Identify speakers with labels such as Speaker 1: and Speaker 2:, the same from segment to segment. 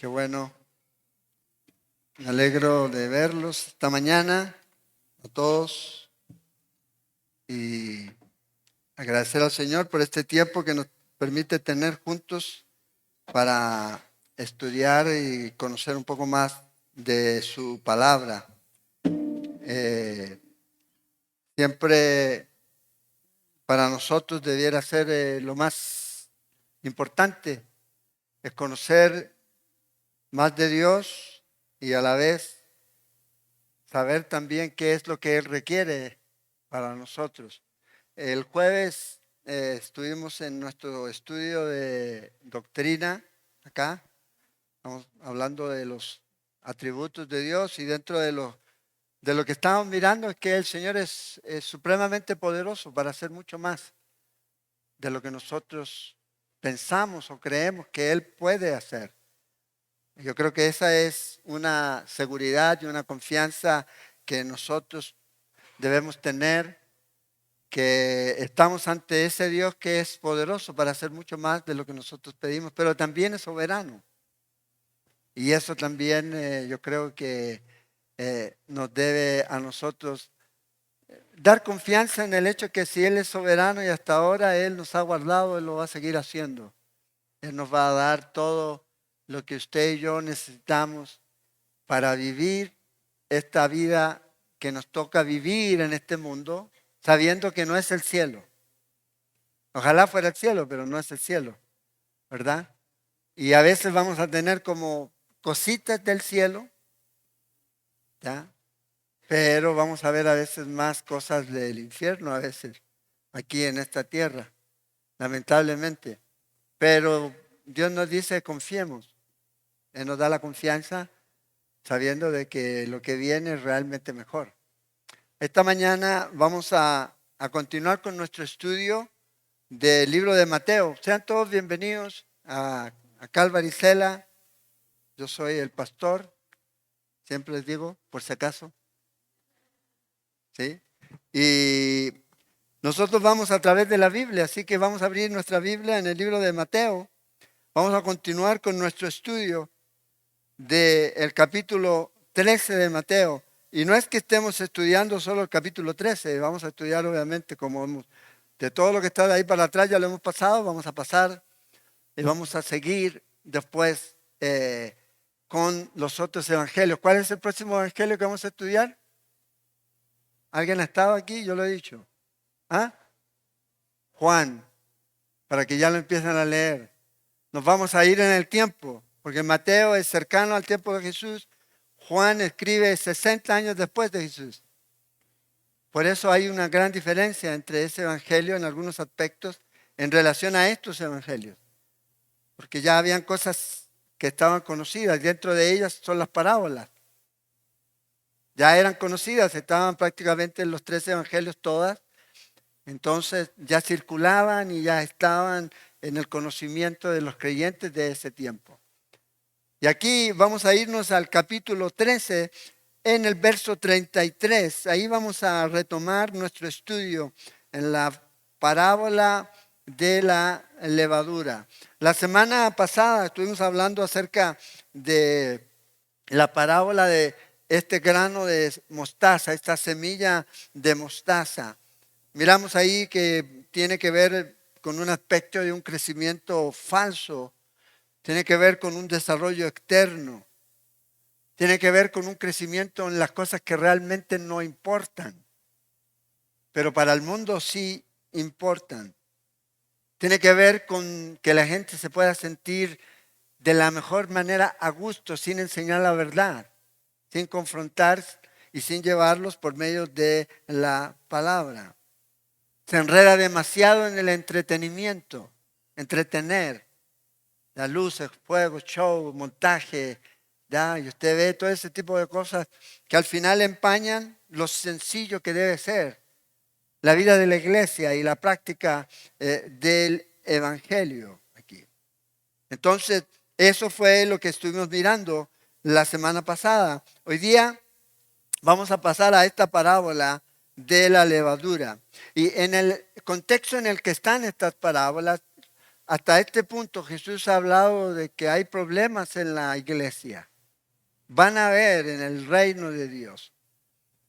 Speaker 1: Qué bueno. Me alegro de verlos esta mañana a todos y agradecer al Señor por este tiempo que nos permite tener juntos para estudiar y conocer un poco más de su palabra. Eh, Siempre para nosotros debiera ser lo más importante, es conocer más de Dios y a la vez saber también qué es lo que Él requiere para nosotros. El jueves estuvimos en nuestro estudio de doctrina acá, estamos hablando de los atributos de Dios y dentro de lo que estamos mirando es que el Señor es supremamente poderoso para hacer mucho más de lo que nosotros pensamos o creemos que Él puede hacer. Yo creo que esa es una seguridad y una confianza que nosotros debemos tener, que estamos ante ese Dios que es poderoso para hacer mucho más de lo que nosotros pedimos, pero también es soberano. Y eso también yo creo que nos debe a nosotros dar confianza en el hecho que si Él es soberano y hasta ahora Él nos ha guardado, Él lo va a seguir haciendo. Él nos va a dar todo lo que usted y yo necesitamos para vivir esta vida que nos toca vivir en este mundo, sabiendo que no es el cielo. Ojalá fuera el cielo, pero no es el cielo, ¿verdad? Y a veces vamos a tener como cositas del cielo, ¿ya? Pero vamos a ver a veces más cosas del infierno, a veces, aquí en esta tierra, lamentablemente. Pero Dios nos dice confiemos. Él nos da la confianza sabiendo de que lo que viene es realmente mejor. Esta mañana vamos a continuar con nuestro estudio del libro de Mateo. Sean todos bienvenidos a Calvary Cela. Yo soy el pastor, siempre les digo, por si acaso. ¿Sí? Y nosotros vamos a través de la Biblia, así que vamos a abrir nuestra Biblia en el libro de Mateo. Vamos a continuar con nuestro estudio del capítulo 13 de Mateo. Y no es que estemos estudiando solo el capítulo 13, vamos a estudiar obviamente de todo lo que está de ahí para atrás ya lo hemos pasado, vamos a pasar y vamos a seguir después con los otros evangelios. ¿Cuál es el próximo evangelio que vamos a estudiar? ¿Alguien ha estado aquí? Yo lo he dicho. ¿Ah? Juan, para que ya lo empiecen a leer. Nos vamos a ir en el tiempo, porque Mateo es cercano al tiempo de Jesús. Juan escribe 60 años después de Jesús. Por eso hay una gran diferencia entre ese evangelio en algunos aspectos en relación a estos evangelios. Porque ya habían cosas que estaban conocidas. Dentro de ellas son las parábolas. Ya eran conocidas, estaban prácticamente en los 13 evangelios todas. Entonces ya circulaban y ya estaban en el conocimiento de los creyentes de ese tiempo. Y aquí vamos a irnos al capítulo 13, en el verso 33. Ahí vamos a retomar nuestro estudio en la parábola de la levadura. La semana pasada estuvimos hablando acerca de la parábola de este grano de mostaza, esta semilla de mostaza. Miramos ahí que tiene que ver con un aspecto de un crecimiento falso, tiene que ver con un desarrollo externo, tiene que ver con un crecimiento en las cosas que realmente no importan, pero para el mundo sí importan. Tiene que ver con que la gente se pueda sentir de la mejor manera a gusto, sin enseñar la verdad, sin confrontar y sin llevarlos por medio de la palabra. Se enreda demasiado en el entretenimiento, entretener, las luces, fuego, show, montaje, ¿ya? Y usted ve todo ese tipo de cosas que al final empañan lo sencillo que debe ser la vida de la iglesia y la práctica del evangelio aquí. Entonces, eso fue lo que estuvimos mirando la semana pasada. Hoy día vamos a pasar a esta parábola de la levadura. Y en el contexto en el que están estas parábolas, hasta este punto Jesús ha hablado de que hay problemas en la iglesia. Van a haber en el reino de Dios.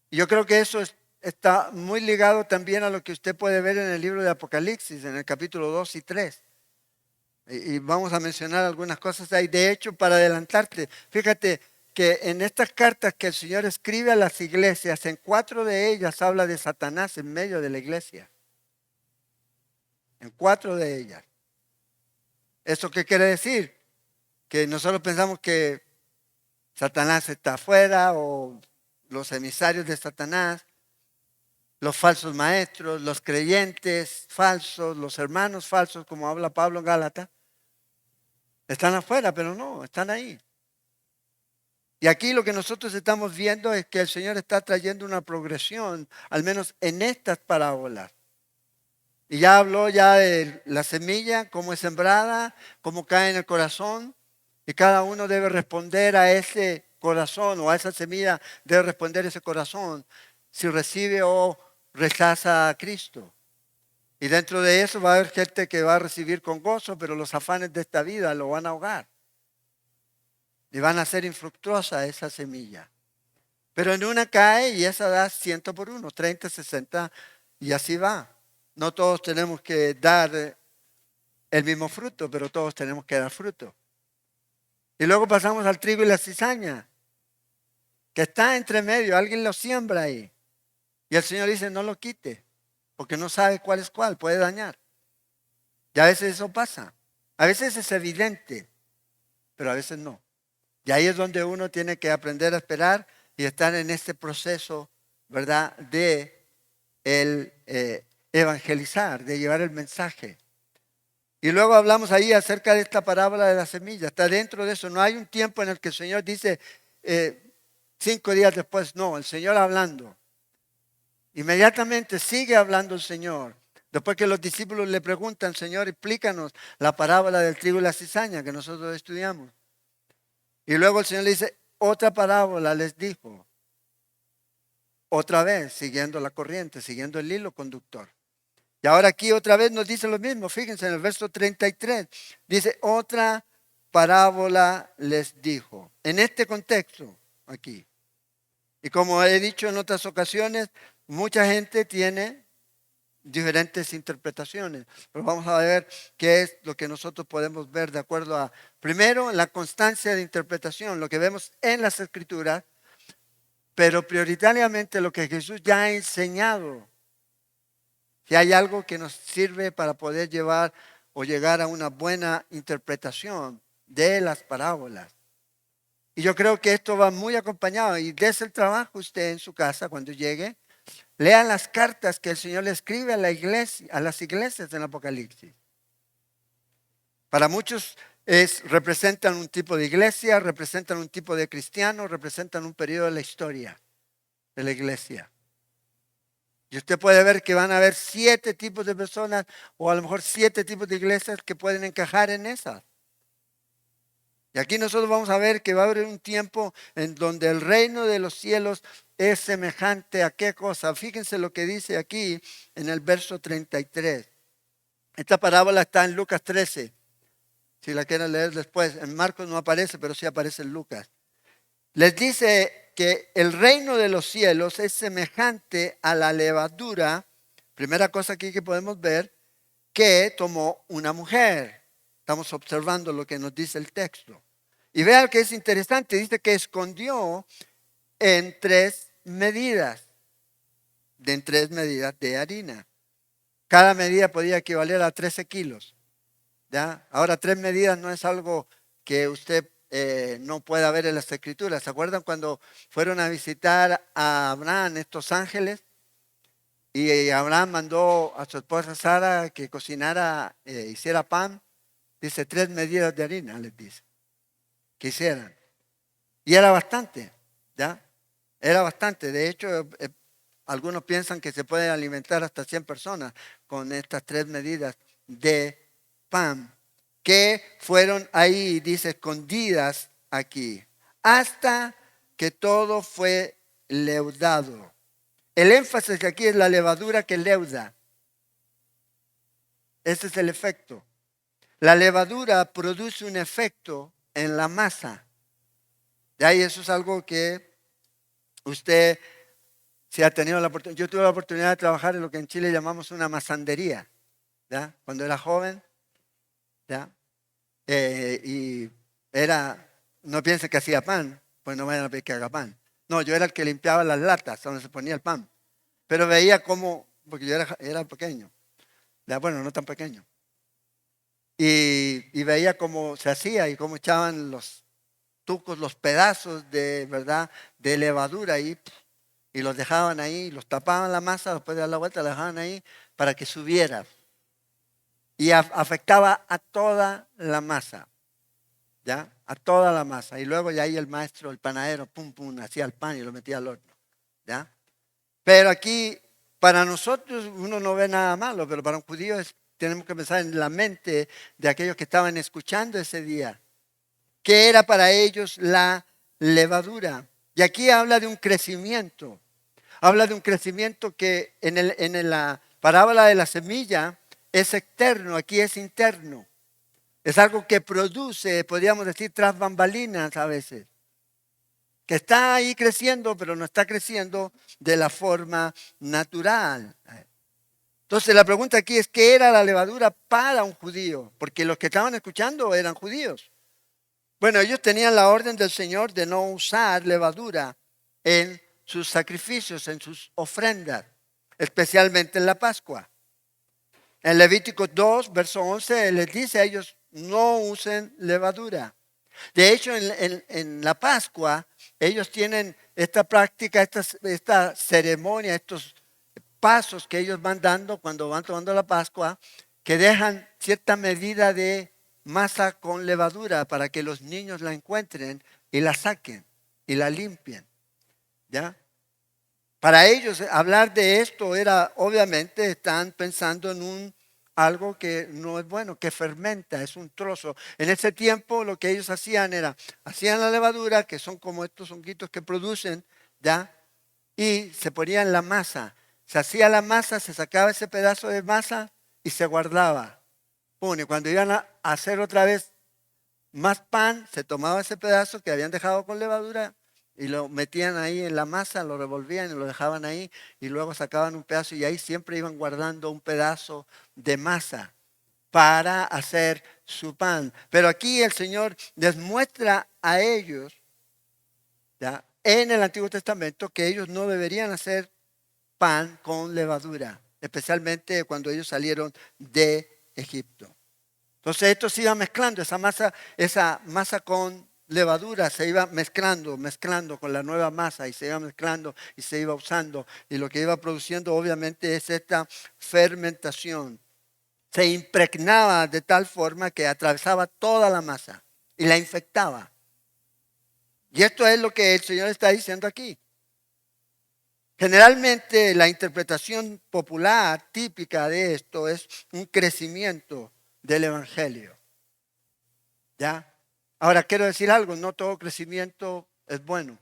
Speaker 1: Y yo creo que eso está muy ligado también a lo que usted puede ver en el libro de Apocalipsis, en el capítulo 2 y 3. Y vamos a mencionar algunas cosas ahí. De hecho, para adelantarte, fíjate que en estas cartas que el Señor escribe a las iglesias, en 4 de ellas habla de Satanás en medio de la iglesia. En 4 de ellas. ¿Eso qué quiere decir? Que nosotros pensamos que Satanás está afuera, o los emisarios de Satanás, los falsos maestros, los creyentes falsos, los hermanos falsos, como habla Pablo en Gálatas, están afuera, pero no, están ahí. Y aquí lo que nosotros estamos viendo es que el Señor está trayendo una progresión, al menos en estas parábolas. Y ya habló ya de la semilla, cómo es sembrada, cómo cae en el corazón, y cada uno debe responder a ese corazón, o a esa semilla debe responder ese corazón, si recibe o rechaza a Cristo. Y dentro de eso va a haber gente que va a recibir con gozo, pero los afanes de esta vida lo van a ahogar. Y van a hacer infructuosa esa semilla. Pero en una cae y esa da 100 por 1, 30, 60 y así va. No todos tenemos que dar el mismo fruto, pero todos tenemos que dar fruto. Y luego pasamos al trigo y la cizaña, que está entre medio, alguien lo siembra ahí. Y el Señor dice, no lo quite, porque no sabe cuál es cuál, puede dañar. Y a veces eso pasa. A veces es evidente, pero a veces no. Y ahí es donde uno tiene que aprender a esperar y estar en este proceso, ¿verdad?, de evangelizar, de llevar el mensaje. Y luego hablamos ahí acerca de esta parábola de la semilla. Está dentro de eso. No hay un tiempo en el que el Señor dice 5 días después. No, el Señor hablando. Inmediatamente sigue hablando el Señor. Después que los discípulos le preguntan, Señor, explícanos la parábola del trigo y la cizaña que nosotros estudiamos. Y luego el Señor le dice, otra parábola les dijo. Otra vez, siguiendo la corriente, siguiendo el hilo conductor. Y ahora aquí otra vez nos dice lo mismo. Fíjense en el verso 33. Dice, otra parábola les dijo. En este contexto, aquí. Y como he dicho en otras ocasiones, mucha gente tiene diferentes interpretaciones. Pero vamos a ver qué es lo que nosotros podemos ver de acuerdo a, primero, la constancia de interpretación, lo que vemos en las Escrituras, pero prioritariamente lo que Jesús ya ha enseñado. Si hay algo que nos sirve para poder llevar o llegar a una buena interpretación de las parábolas. Y yo creo que esto va muy acompañado. Y desde el trabajo usted en su casa, cuando llegue, lean las cartas que el Señor le escribe a la iglesia, a las iglesias en Apocalipsis. Para muchos representan un tipo de iglesia, representan un tipo de cristiano, representan un periodo de la historia de la iglesia. Y usted puede ver que van a haber 7 tipos de personas, o a lo mejor 7 tipos de iglesias que pueden encajar en esas. Y aquí nosotros vamos a ver que va a haber un tiempo en donde el reino de los cielos es semejante a qué cosa. Fíjense lo que dice aquí en el verso 33. Esta parábola está en Lucas 13. Si la quieren leer después. En Marcos no aparece, pero sí aparece en Lucas. Les dice que el reino de los cielos es semejante a la levadura, primera cosa aquí que podemos ver, que tomó una mujer. Estamos observando lo que nos dice el texto. Y vean que es interesante, dice que escondió en 3 medidas, en 3 medidas de harina. Cada medida podía equivaler a 13 kilos. ¿Ya? Ahora 3 medidas no es algo que usted no pueda ver en las Escrituras. ¿Se acuerdan cuando fueron a visitar a Abraham estos ángeles? Y Abraham mandó a su esposa Sara que cocinara, hiciera pan. Dice 3 medidas de harina, les dice, que hicieran. Y era bastante, ¿ya? Era bastante. De hecho, algunos piensan que se pueden alimentar hasta 100 personas con estas 3 medidas de pan, que fueron ahí, dice, escondidas aquí, hasta que todo fue leudado. El énfasis aquí es la levadura que leuda. Ese es el efecto. la levadura produce un efecto en la masa. De ahí eso es algo que usted, si ha tenido la oportunidad, yo tuve la oportunidad de trabajar en lo que en Chile llamamos una masandería, ¿ya? Cuando era joven, ¿ya? Y era, no piensen que hacía pan, pues no vayan a pedir que haga pan. No, yo era el que limpiaba las latas donde se ponía el pan. Pero veía cómo, porque yo era pequeño, ¿ya? Bueno, no tan pequeño. Y veía cómo se hacía y cómo echaban los tucos, los pedazos de, ¿verdad?, de levadura ahí, y los dejaban ahí, los tapaban la masa, después de dar la vuelta, la dejaban ahí para que subiera. Y afectaba a toda la masa, ¿ya? A toda la masa. Y luego ya ahí el maestro, el panadero, pum, pum, hacía el pan y lo metía al horno, ¿ya? Pero aquí, para nosotros, uno no ve nada malo, pero para un judío tenemos que pensar en la mente de aquellos que estaban escuchando ese día. ¿Qué era para ellos la levadura? Y aquí habla de un crecimiento. Habla de un crecimiento que en la parábola de la semilla es externo, aquí es interno. Es algo que produce, podríamos decir, tras bambalinas a veces. Que está ahí creciendo, pero no está creciendo de la forma natural. Entonces la pregunta aquí es, ¿qué era la levadura para un judío? Porque los que estaban escuchando eran judíos. Bueno, ellos tenían la orden del Señor de no usar levadura en sus sacrificios, en sus ofrendas, especialmente en la Pascua. En Levítico 2, verso 11, les dice a ellos, no usen levadura. De hecho, en la Pascua, ellos tienen esta práctica, esta ceremonia, estos pasos que ellos van dando cuando van tomando la Pascua, que dejan cierta medida de masa con levadura para que los niños la encuentren y la saquen y la limpien. ¿Ya? Para ellos hablar de esto era, obviamente, están pensando en algo que no es bueno, que fermenta, es un trozo. En ese tiempo lo que ellos hacían era, hacían la levadura, que son como estos honguitos que producen, ¿ya? Y se ponían la masa. Se hacía la masa, se sacaba ese pedazo de masa y se guardaba. Pum, y cuando iban a hacer otra vez más pan, se tomaba ese pedazo que habían dejado con levadura y lo metían ahí en la masa, lo revolvían y lo dejaban ahí y luego sacaban un pedazo y ahí siempre iban guardando un pedazo de masa para hacer su pan. Pero aquí el Señor les muestra a ellos, ¿ya?, en el Antiguo Testamento que ellos no deberían hacer pan con levadura, especialmente cuando ellos salieron de Egipto. Entonces esto se iba mezclando, esa masa con levadura se iba mezclando con la nueva masa y se iba mezclando y se iba usando. Y lo que iba produciendo obviamente es esta fermentación. Se impregnaba de tal forma que atravesaba toda la masa y la infectaba. Y esto es lo que el Señor está diciendo aquí. Generalmente la interpretación popular típica de esto es un crecimiento del Evangelio. ¿Ya? Ahora quiero decir algo, no todo crecimiento es bueno.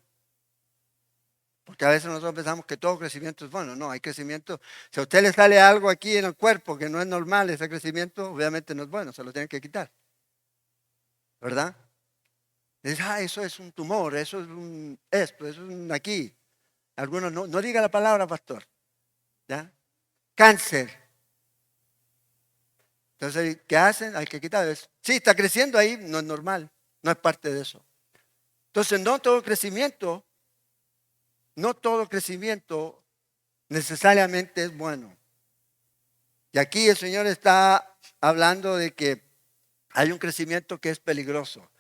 Speaker 1: Porque a veces nosotros pensamos que todo crecimiento es bueno. No, hay crecimiento. Si a usted le sale algo aquí en el cuerpo que no es normal, ese crecimiento obviamente no es bueno, se lo tienen que quitar. ¿Verdad? Dice, eso es un tumor, eso es eso es un aquí. Algunos no diga la palabra, pastor. ¿Ya? Cáncer. Entonces, ¿qué hacen? Hay que quitar eso. Sí, está creciendo ahí, no es normal, no es parte de eso. Entonces, no todo crecimiento necesariamente es bueno. Y aquí el Señor está hablando de que hay un crecimiento que es peligroso.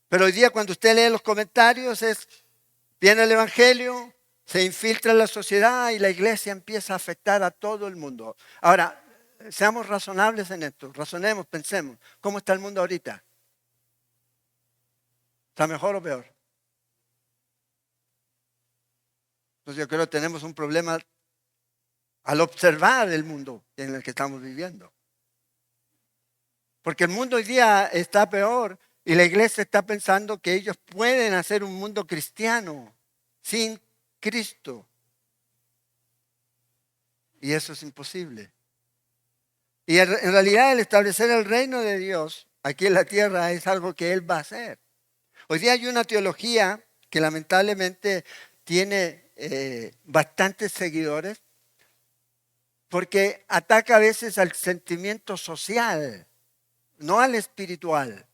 Speaker 1: Pero hoy día cuando usted lee los comentarios viene el Evangelio, se infiltra en la sociedad y la iglesia empieza a afectar a todo el mundo. Ahora, seamos razonables en esto, razonemos, pensemos, ¿cómo está el mundo ahorita? ¿Está mejor o peor? Entonces yo creo que tenemos un problema al observar el mundo en el que estamos viviendo. Porque el mundo hoy día está peor y la iglesia está pensando que ellos pueden hacer un mundo cristiano sin Cristo. Y eso es imposible. Y en realidad el establecer el reino de Dios aquí en la tierra es algo que Él va a hacer. Hoy día hay una teología que lamentablemente tiene bastantes seguidores porque ataca a veces al sentimiento social, no al espiritual,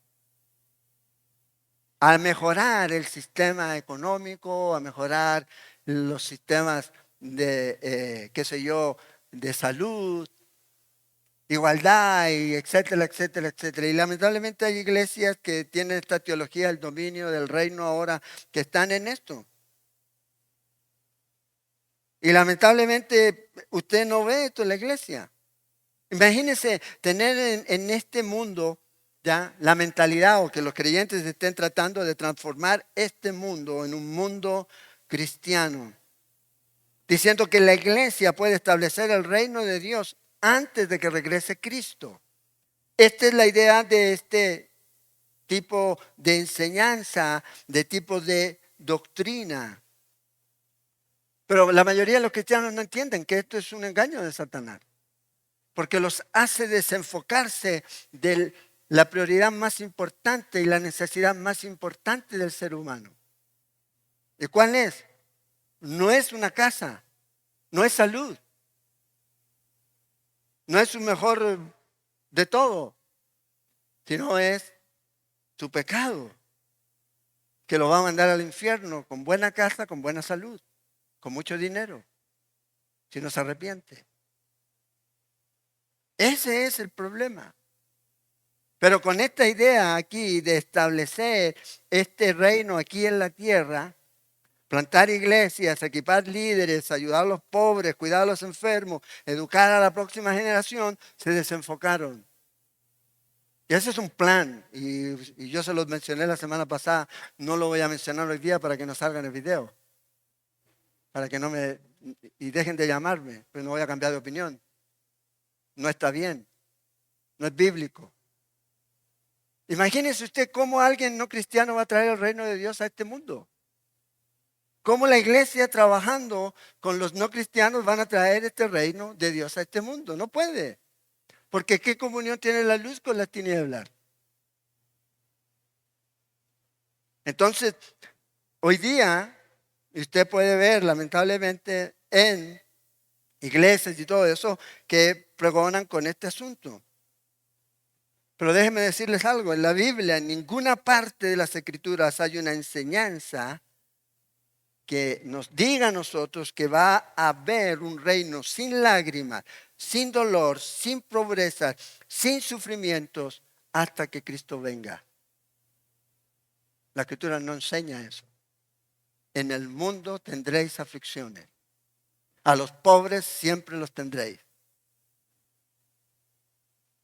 Speaker 1: a mejorar el sistema económico, a mejorar los sistemas de, qué sé yo, de salud, igualdad, y etcétera, etcétera, etcétera. Y lamentablemente hay iglesias que tienen esta teología del dominio del reino ahora, que están en esto. Y lamentablemente usted no ve esto en la iglesia. Imagínese tener en este mundo ya la mentalidad o que los creyentes estén tratando de transformar este mundo en un mundo cristiano, diciendo que la iglesia puede establecer el reino de Dios antes de que regrese Cristo. Esta es la idea de este tipo de enseñanza, de tipo de doctrina. Pero la mayoría de los cristianos no entienden que esto es un engaño de Satanás, porque los hace desenfocarse de la prioridad más importante y la necesidad más importante del ser humano. ¿Y cuál es? No es una casa, no es salud, no es un mejor de todo, sino es su pecado, que lo va a mandar al infierno con buena casa, con buena salud, con mucho dinero, si no se arrepiente. Ese es el problema. Pero con esta idea aquí de establecer este reino aquí en la tierra, plantar iglesias, equipar líderes, ayudar a los pobres, cuidar a los enfermos, educar a la próxima generación, se desenfocaron. Y ese es un plan. Y yo se los mencioné la semana pasada, no lo voy a mencionar hoy día para que no salga en el video. Para que no me... Y dejen de llamarme, pero no voy a cambiar de opinión. No está bien. No es bíblico. Imagínese usted cómo alguien no cristiano va a traer el reino de Dios a este mundo. Cómo la iglesia trabajando con los no cristianos van a traer este reino de Dios a este mundo. No puede. Porque ¿qué comunión tiene la luz con las tinieblas? Entonces, hoy día, usted puede ver lamentablemente en iglesias y todo eso que pregonan con este asunto. Pero déjenme decirles algo, en la Biblia, en ninguna parte de las Escrituras hay una enseñanza que nos diga a nosotros que va a haber un reino sin lágrimas, sin dolor, sin pobreza, sin sufrimientos, hasta que Cristo venga. La Escritura no enseña eso. En el mundo tendréis aflicciones. A los pobres siempre los tendréis.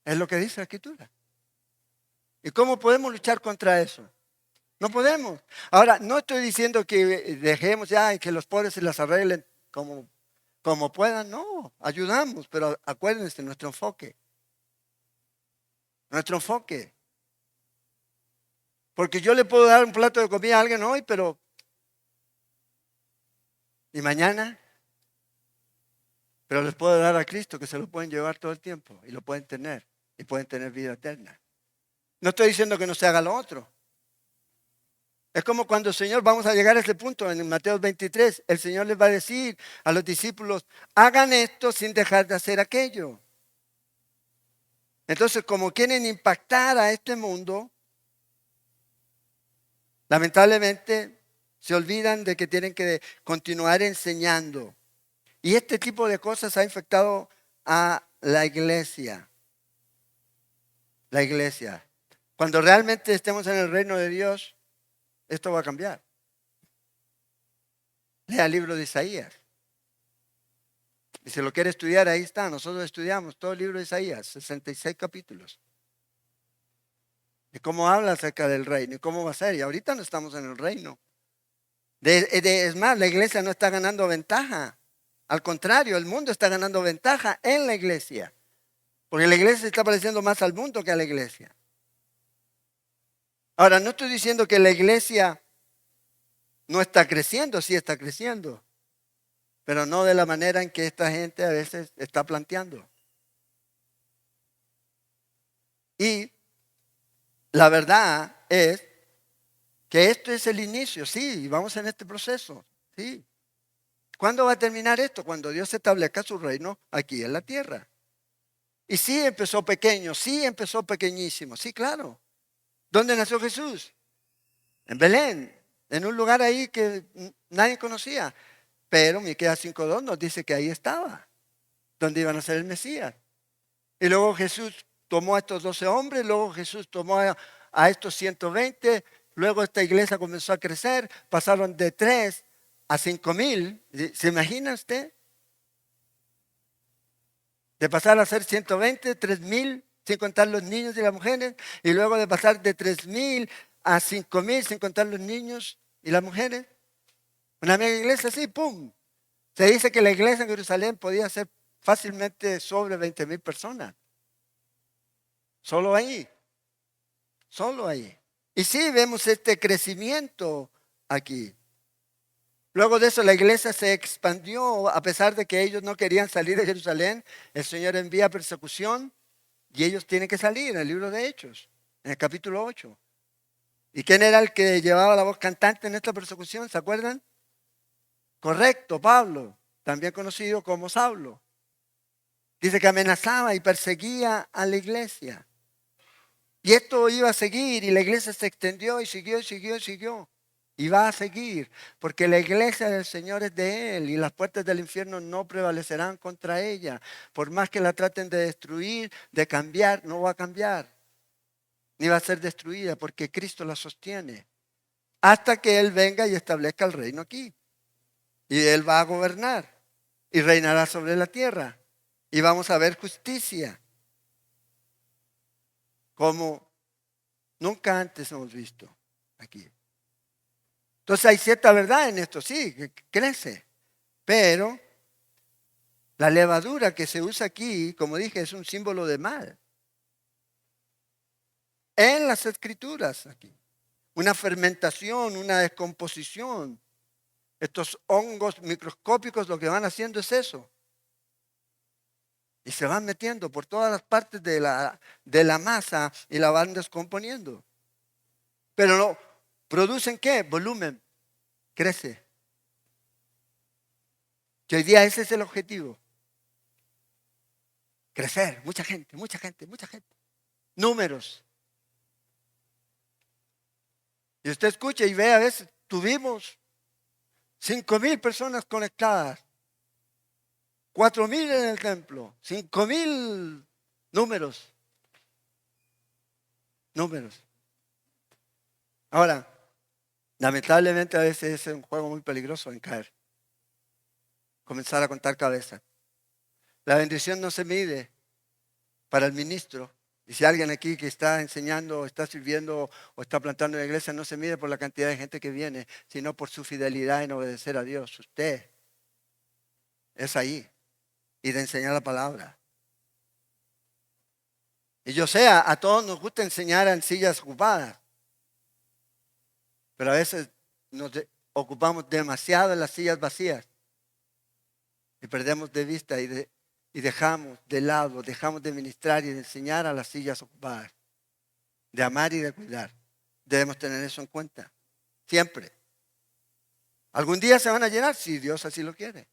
Speaker 1: Es lo que dice la Escritura. ¿Y cómo podemos luchar contra eso? No podemos. Ahora, no estoy diciendo que dejemos ya y que los pobres se las arreglen como puedan. No, ayudamos, pero acuérdense nuestro enfoque. Nuestro enfoque. Porque yo le puedo dar un plato de comida a alguien hoy, pero ¿y mañana? Pero les puedo dar a Cristo, que se lo pueden llevar todo el tiempo y lo pueden tener y pueden tener vida eterna. No estoy diciendo que no se haga lo otro. Es como cuando el Señor, vamos a llegar a ese punto en Mateo 23, el Señor les va a decir a los discípulos, hagan esto sin dejar de hacer aquello. Entonces, como quieren impactar a este mundo, lamentablemente se olvidan de que tienen que continuar enseñando. Y este tipo de cosas ha infectado a la iglesia. La iglesia. Cuando realmente estemos en el reino de Dios, esto va a cambiar. Lea el libro de Isaías. Y si lo quiere estudiar, ahí está. Nosotros estudiamos todo el libro de Isaías, 66 capítulos. Y cómo habla acerca del reino y cómo va a ser. Y ahorita no estamos en el reino. Es más, la iglesia no está ganando ventaja. Al contrario, el mundo está ganando ventaja en la iglesia. Porque la iglesia se está pareciendo más al mundo que a la iglesia. Ahora, no estoy diciendo que la iglesia no está creciendo, sí está creciendo. Pero no de la manera en que esta gente a veces está planteando. Y la verdad es que esto es el inicio, sí, vamos en este proceso, sí. ¿Cuándo va a terminar esto? Cuando Dios establezca su reino aquí en la tierra. Y sí empezó pequeño, sí empezó pequeñísimo, sí, claro. ¿Dónde nació Jesús? En Belén, en un lugar ahí que nadie conocía. Pero Miqueas 5:2 nos dice que ahí estaba, donde iban a ser el Mesías. Y luego Jesús tomó a estos 12 hombres, luego Jesús tomó a estos 120, luego esta iglesia comenzó a crecer, pasaron de 3 a 5,000. ¿Se imagina usted? De pasar a ser 120, 3,000, sin contar los niños y las mujeres, y luego de pasar de 3,000 a 5,000, sin contar los niños y las mujeres. Una mega iglesia así, ¡pum! Se dice que la iglesia en Jerusalén podía ser fácilmente sobre 20,000 personas. Solo ahí, solo ahí. Y sí vemos este crecimiento aquí. Luego de eso la iglesia se expandió a pesar de que ellos no querían salir de Jerusalén. El Señor envía persecución y ellos tienen que salir en el libro de Hechos, en el capítulo 8. ¿Y quién era el que llevaba la voz cantante en esta persecución? ¿Se acuerdan? Correcto, Pablo, también conocido como Saulo. Dice que amenazaba y perseguía a la iglesia. Y esto iba a seguir y la iglesia se extendió y siguió y siguió y siguió. Y va a seguir, porque la iglesia del Señor es de Él y las puertas del infierno no prevalecerán contra ella. Por más que la traten de destruir, de cambiar, no va a cambiar. Ni va a ser destruida porque Cristo la sostiene. Hasta que Él venga y establezca el reino aquí. Y Él va a gobernar y reinará sobre la tierra. Y vamos a ver justicia como nunca antes hemos visto aquí. Entonces hay cierta verdad en esto, sí, que crece. Pero la levadura que se usa aquí, como dije, es un símbolo de mal. En las escrituras aquí. Una fermentación, una descomposición. Estos hongos microscópicos lo que van haciendo es eso. Y se van metiendo por todas las partes de la masa y la van descomponiendo. Pero no, ¿producen qué? Volumen. Crece. Que hoy día ese es el objetivo. Crecer. Mucha gente, mucha gente, mucha gente. Números. Y usted escucha y ve, a veces tuvimos 5,000 personas conectadas. 4,000 en el templo. 5,000 números. Números. Ahora, lamentablemente a veces es un juego muy peligroso en caer. Comenzar a contar cabezas. La bendición no se mide para el ministro. Y si alguien aquí que está enseñando, o está sirviendo o está plantando la iglesia, no se mide por la cantidad de gente que viene, sino por su fidelidad en obedecer a Dios. Usted es ahí y de enseñar la palabra. Y yo sé, a todos nos gusta enseñar en sillas ocupadas, pero a veces ocupamos demasiado en las sillas vacías y perdemos de vista y dejamos de lado, dejamos de ministrar y de enseñar a las sillas ocupadas, de amar y de cuidar. Debemos tener eso en cuenta, siempre. Algún día se van a llenar, si Dios así lo quiere.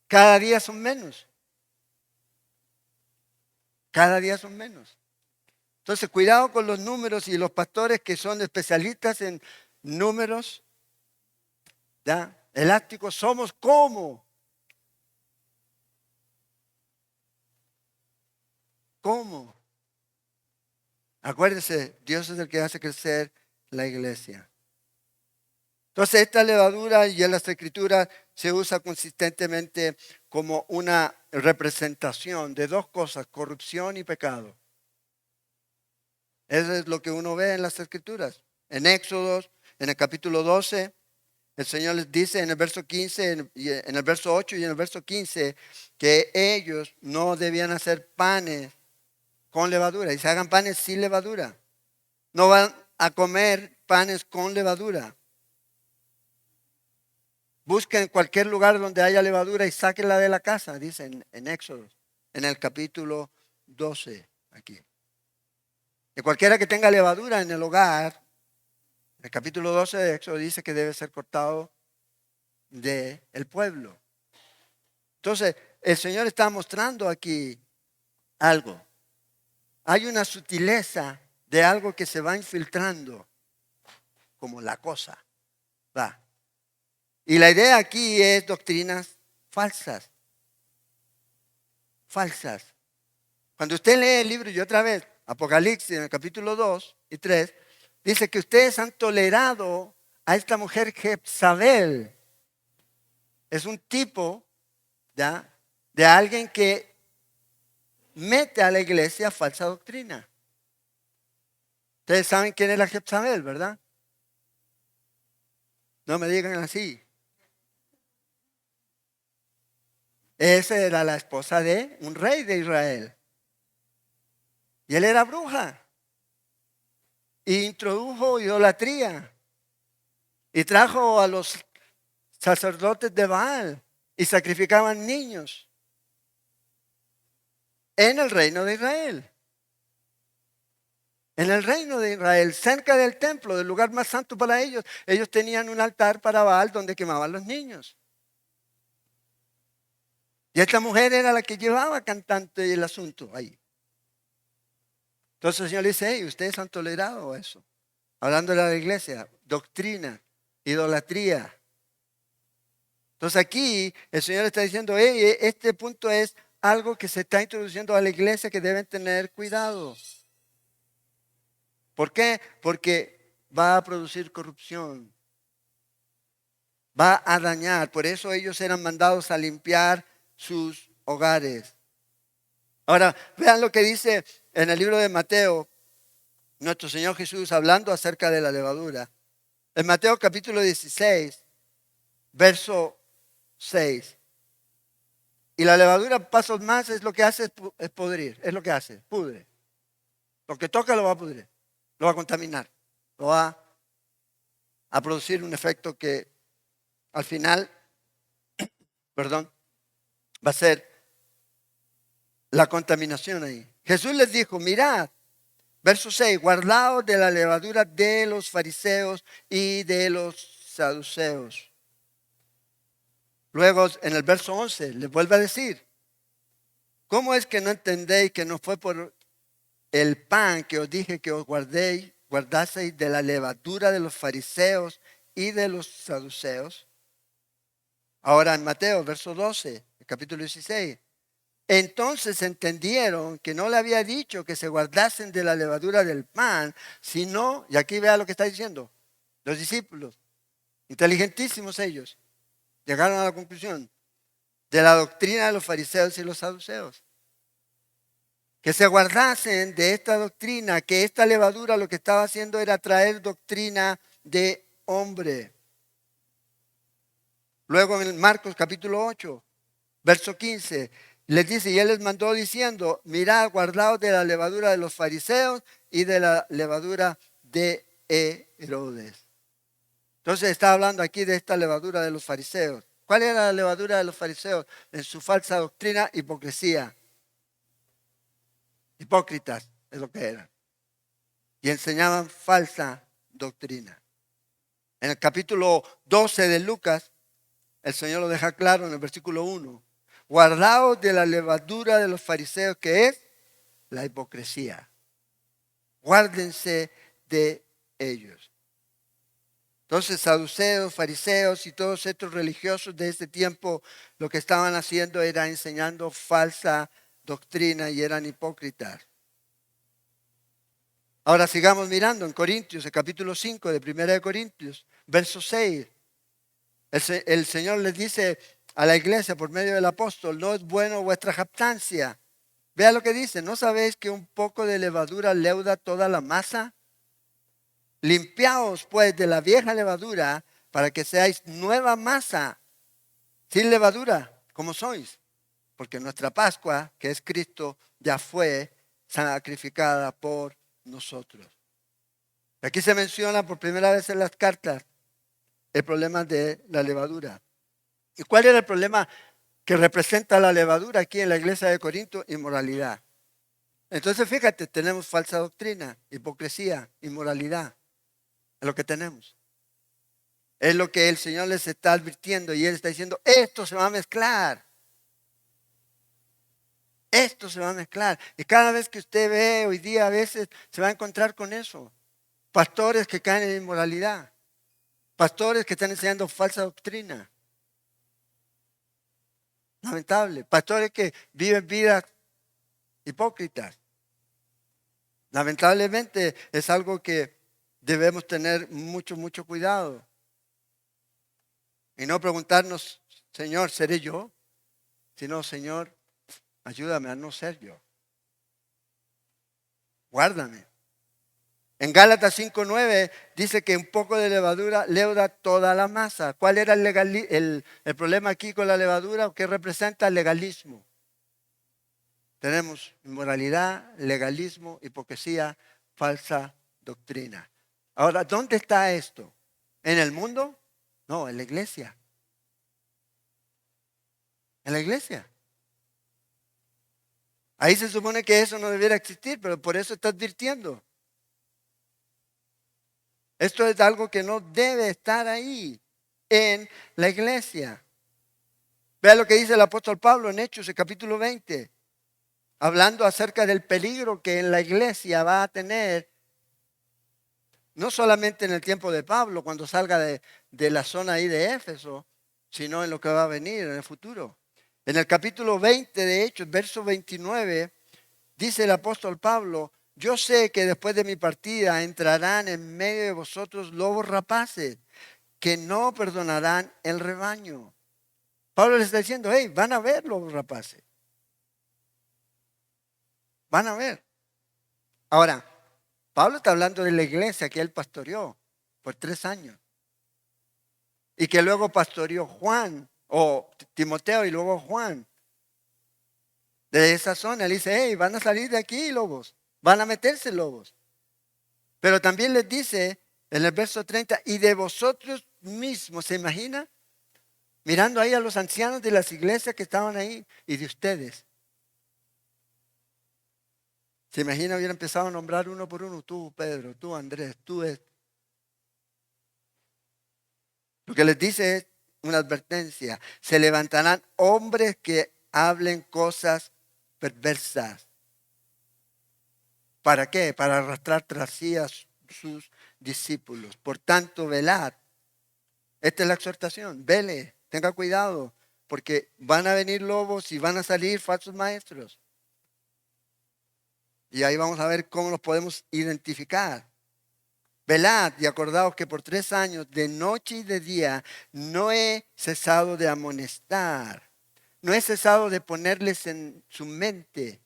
Speaker 1: Cada día son menos. Cada día son menos. Entonces, cuidado con los números y los pastores que son especialistas en números, ¿ya? Elásticos, somos como. ¿Cómo? Acuérdense, Dios es el que hace crecer la iglesia. Entonces, esta levadura y en las escrituras se usa consistentemente como una representación de dos cosas, corrupción y pecado. Eso es lo que uno ve en las escrituras. En Éxodo, en el capítulo 12, el Señor les dice en el verso 15, en el verso 8 y en el verso 15, que ellos no debían hacer panes con levadura. Y se hagan panes sin levadura. No van a comer panes con levadura. Busquen cualquier lugar donde haya levadura y sáquenla de la casa, dice en Éxodo, en el capítulo 12, aquí. Y cualquiera que tenga levadura en el hogar, el capítulo 12 de Éxodo dice que debe ser cortado del pueblo. Entonces, el Señor está mostrando aquí algo. Hay una sutileza de algo que se va infiltrando, como la cosa. ¿Va? Y la idea aquí es doctrinas falsas. Falsas. Cuando usted lee el libro, y otra vez, Apocalipsis, en el capítulo 2 y 3, dice que ustedes han tolerado a esta mujer Jezabel. Es un tipo, ¿ya?, de alguien que mete a la iglesia falsa doctrina. Ustedes saben quién es la Jezabel, ¿verdad? No me digan así. Esa era la esposa de un rey de Israel. Y él era bruja. E introdujo idolatría. Y trajo a los sacerdotes de Baal. Y sacrificaban niños. En el reino de Israel. En el reino de Israel, cerca del templo, del lugar más santo para ellos, ellos tenían un altar para Baal donde quemaban los niños. Y esta mujer era la que llevaba cantante el asunto ahí. Entonces el Señor le dice, hey, ustedes han tolerado eso. Hablando de la iglesia, doctrina, idolatría. Entonces aquí el Señor está diciendo, hey, este punto es algo que se está introduciendo a la iglesia que deben tener cuidado. ¿Por qué? Porque va a producir corrupción. Va a dañar. Por eso ellos eran mandados a limpiar sus hogares. Ahora, vean lo que dice en el libro de Mateo, nuestro Señor Jesús, hablando acerca de la levadura. En Mateo capítulo 16, verso 6. Y la levadura, pasos más, es lo que hace es podrir. Es lo que hace, pudre. Lo que toca lo va a pudrir. Lo va a contaminar. Lo va a producir un efecto que al final, va a ser la contaminación ahí. Jesús les dijo, mirad, verso 6, guardaos de la levadura de los fariseos y de los saduceos. Luego en el verso 11 les vuelve a decir, ¿cómo es que no entendéis que no fue por el pan que os dije que os guardaseis de la levadura de los fariseos y de los saduceos? Ahora en Mateo, verso 12, el capítulo 16. Entonces entendieron que no le había dicho que se guardasen de la levadura del pan, sino, y aquí vea lo que está diciendo, los discípulos, inteligentísimos ellos, llegaron a la conclusión de la doctrina de los fariseos y los saduceos. Que se guardasen de esta doctrina, que esta levadura lo que estaba haciendo era traer doctrina de hombre. Luego en Marcos capítulo 8, verso 15, les dice, y él les mandó diciendo, mirad, guardaos de la levadura de los fariseos y de la levadura de Herodes. Entonces está hablando aquí de esta levadura de los fariseos. ¿Cuál era la levadura de los fariseos? En su falsa doctrina, hipocresía. Hipócritas es lo que eran. Y enseñaban falsa doctrina. En el capítulo 12 de Lucas, el Señor lo deja claro en el versículo 1. Guardaos de la levadura de los fariseos, que es la hipocresía. Guárdense de ellos. Entonces, saduceos, fariseos y todos estos religiosos de este tiempo, lo que estaban haciendo era enseñando falsa doctrina y eran hipócritas. Ahora sigamos mirando en Corintios, el capítulo 5 de 1 de Corintios, verso 6. El Señor les dice a la iglesia por medio del apóstol, no es bueno vuestra jactancia. Vea lo que dice, ¿no sabéis que un poco de levadura leuda toda la masa? Limpiaos pues de la vieja levadura para que seáis nueva masa, sin levadura, como sois. Porque nuestra Pascua, que es Cristo, ya fue sacrificada por nosotros. Aquí se menciona por primera vez en las cartas el problema de la levadura. ¿Y cuál era el problema que representa la levadura aquí en la iglesia de Corinto? Inmoralidad. Entonces, fíjate, tenemos falsa doctrina, hipocresía, inmoralidad. Es lo que tenemos. Es lo que el Señor les está advirtiendo y Él está diciendo, esto se va a mezclar. Esto se va a mezclar. Y cada vez que usted ve hoy día, a veces se va a encontrar con eso. Pastores que caen en inmoralidad. Pastores que están enseñando falsa doctrina. Lamentable. Pastores que viven vidas hipócritas. Lamentablemente es algo que debemos tener mucho, mucho cuidado. Y no preguntarnos, Señor, ¿seré yo? Sino, Señor, ayúdame a no ser yo. Guárdame. En Gálatas 5:9 dice que un poco de levadura leuda toda la masa. ¿Cuál era el problema aquí con la levadura? ¿Qué representa el legalismo? Tenemos inmoralidad, legalismo, hipocresía, falsa doctrina. Ahora, ¿dónde está esto? ¿En el mundo? No, en la iglesia. En la iglesia. Ahí se supone que eso no debiera existir, pero por eso está advirtiendo. Esto es algo que no debe estar ahí, en la iglesia. Vea lo que dice el apóstol Pablo en Hechos, el capítulo 20, hablando acerca del peligro que en la iglesia va a tener, no solamente en el tiempo de Pablo, cuando salga de la zona ahí de Éfeso, sino en lo que va a venir en el futuro. En el capítulo 20 de Hechos, verso 29, dice el apóstol Pablo, yo sé que después de mi partida entrarán en medio de vosotros lobos rapaces que no perdonarán el rebaño. Pablo le está diciendo, hey, van a ver lobos rapaces. Van a ver. Ahora, Pablo está hablando de la iglesia que él pastoreó por 3 años. Y que luego pastoreó Juan, o Timoteo y luego Juan. De esa zona, él dice, hey, van a salir de aquí lobos, van a meterse lobos. Pero también les dice en el verso 30, y de vosotros mismos, ¿se imagina? Mirando ahí a los ancianos de las iglesias que estaban ahí y de ustedes. ¿Se imagina? Hubiera empezado a nombrar uno por uno, tú Pedro, tú Andrés, tú es. Lo que les dice es una advertencia. Se levantarán hombres que hablen cosas perversas. ¿Para qué? Para arrastrar tras sí a sus discípulos. Por tanto, velad. Esta es la exhortación. Vele, tenga cuidado, porque van a venir lobos y van a salir falsos maestros. Y ahí vamos a ver cómo los podemos identificar. Velad y acordaos que por 3 años, de noche y de día, no he cesado de amonestar. No he cesado de ponerles en su mente.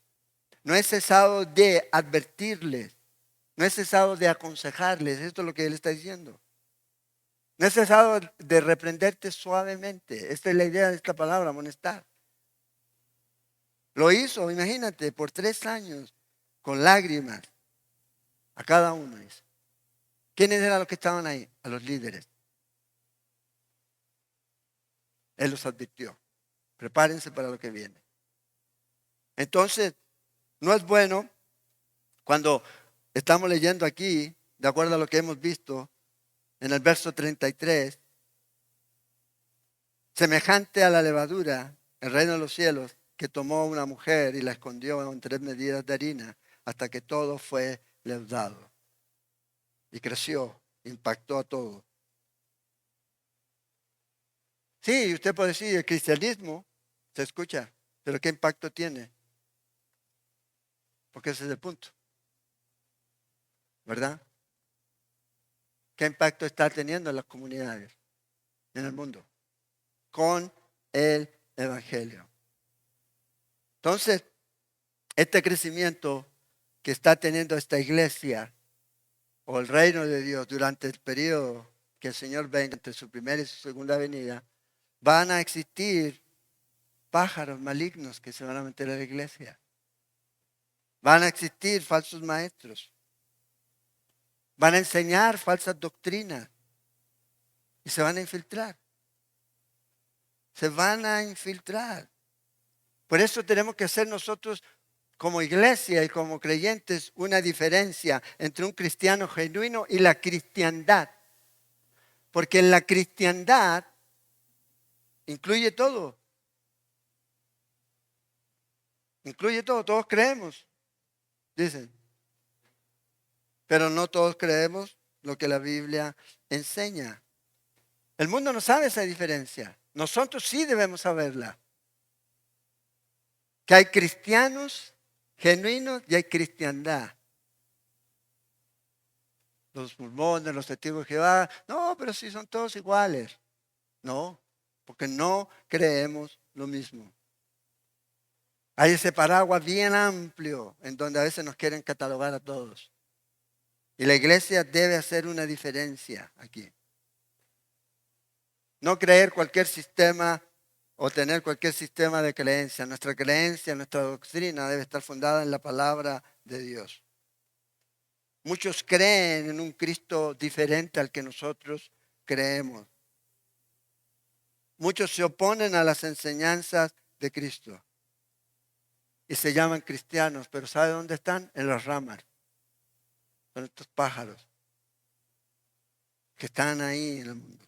Speaker 1: No he cesado de advertirles. No he cesado de aconsejarles. Esto es lo que él está diciendo. No he cesado de reprenderte suavemente. Esta es la idea de esta palabra, amonestar. Lo hizo, imagínate, por 3 años, con lágrimas, a cada uno. Dice. ¿Quiénes eran los que estaban ahí? A los líderes. Él los advirtió. Prepárense para lo que viene. Entonces, no es bueno cuando estamos leyendo aquí, de acuerdo a lo que hemos visto, en el verso 33, semejante a la levadura, el reino de los cielos, que tomó una mujer y la escondió en 3 medidas de harina hasta que todo fue leudado. Y creció, impactó a todo. Sí, usted puede decir, el cristianismo se escucha, pero ¿qué impacto tiene? Porque ese es el punto, ¿verdad? ¿Qué impacto está teniendo en las comunidades, en el mundo? Con el Evangelio. Entonces, este crecimiento que está teniendo esta iglesia o el reino de Dios durante el periodo que el Señor venga entre su primera y su segunda venida, van a existir pájaros malignos que se van a meter a la iglesia. Van a existir falsos maestros. Van a enseñar falsas doctrinas y se van a infiltrar. Se van a infiltrar. Por eso tenemos que ser nosotros como iglesia y como creyentes una diferencia entre un cristiano genuino y la cristiandad. Porque en la cristiandad incluye todo. Incluye todo, todos creemos, dicen. Pero no todos creemos lo que la Biblia enseña. El mundo no sabe esa diferencia. Nosotros sí debemos saberla. Que hay cristianos genuinos y hay cristiandad. Los mormones, los testigos de Jehová, no, pero sí son todos iguales. No, porque no creemos lo mismo. Hay ese paraguas bien amplio en donde a veces nos quieren catalogar a todos. Y la iglesia debe hacer una diferencia aquí. No creer cualquier sistema o tener cualquier sistema de creencia. Nuestra creencia, nuestra doctrina debe estar fundada en la palabra de Dios. Muchos creen en un Cristo diferente al que nosotros creemos. Muchos se oponen a las enseñanzas de Cristo y se llaman cristianos, pero ¿sabe dónde están? En las ramas. Son estos pájaros que están ahí en el mundo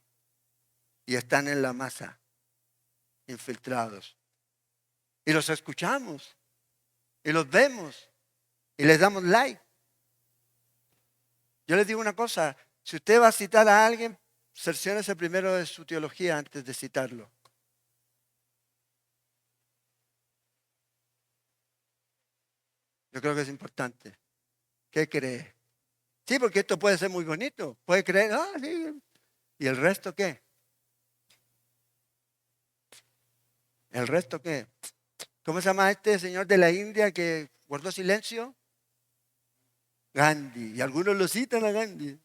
Speaker 1: y están en la masa, infiltrados. Y los escuchamos y los vemos y les damos like. Yo les digo una cosa, si usted va a citar a alguien, cerciónese primero de su teología antes de citarlo. Yo creo que es importante. ¿Qué cree? Sí, porque esto puede ser muy bonito. Puede creer, sí. ¿Y el resto qué? ¿El resto qué? ¿Cómo se llama este señor de la India que guardó silencio? Gandhi. Y algunos lo citan a Gandhi.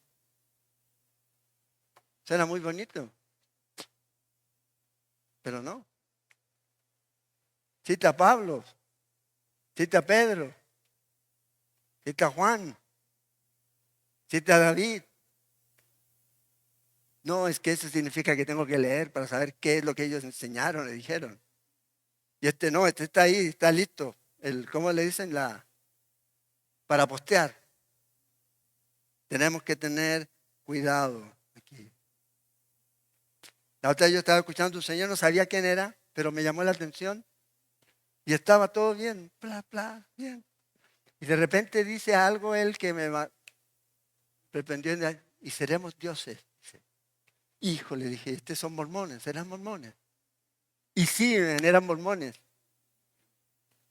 Speaker 1: Suena muy bonito. Pero no. Cita a Pablo. Cita a Pedro. Cita a Juan. Cita a David. No, es que eso significa que tengo que leer para saber qué es lo que ellos enseñaron, le dijeron. Y este no, este está ahí, está listo. ¿Cómo le dicen? Para postear. Tenemos que tener cuidado aquí. La otra vez yo estaba escuchando a un señor, no sabía quién era, pero me llamó la atención. Y estaba todo bien, bien. Y de repente dice algo él que me reprendió y seremos dioses. Dice. Hijo, le dije, son mormones, serán mormones. Y sí, eran mormones.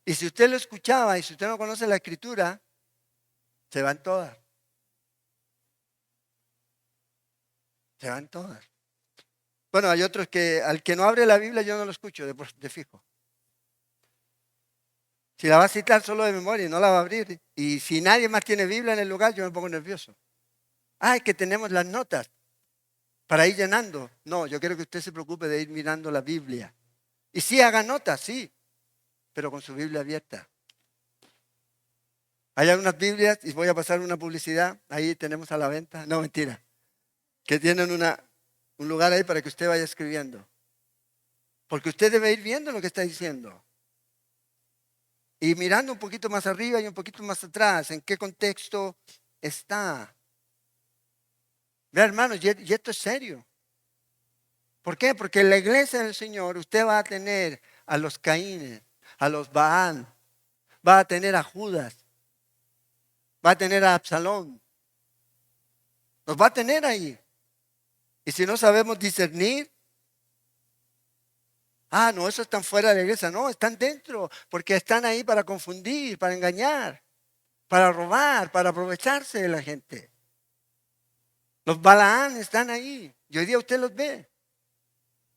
Speaker 1: Y si usted lo escuchaba y si usted no conoce la escritura, se van todas. Se van todas. Bueno, hay otros que al que no abre la Biblia yo no lo escucho de fijo. Si la va a citar solo de memoria y no la va a abrir. Y si nadie más tiene Biblia en el lugar, yo me pongo nervioso. Es que tenemos las notas para ir llenando. No, yo quiero que usted se preocupe de ir mirando la Biblia. Y sí, haga notas, sí, pero con su Biblia abierta. Hay algunas Biblias, y voy a pasar una publicidad, ahí tenemos a la venta, no mentira, que tienen un lugar ahí para que usted vaya escribiendo. Porque usted debe ir viendo lo que está diciendo. Y mirando un poquito más arriba y un poquito más atrás, en qué contexto está. Vea, hermanos, y esto es serio. ¿Por qué? Porque en la iglesia del Señor usted va a tener a los Caínes, a los Baal, va a tener a Judas, va a tener a Absalón. Los va a tener ahí. Y si no sabemos discernir, no, esos están fuera de la iglesia. No, están dentro, porque están ahí para confundir, para engañar, para robar, para aprovecharse de la gente. Los Balaán están ahí. Y hoy día usted los ve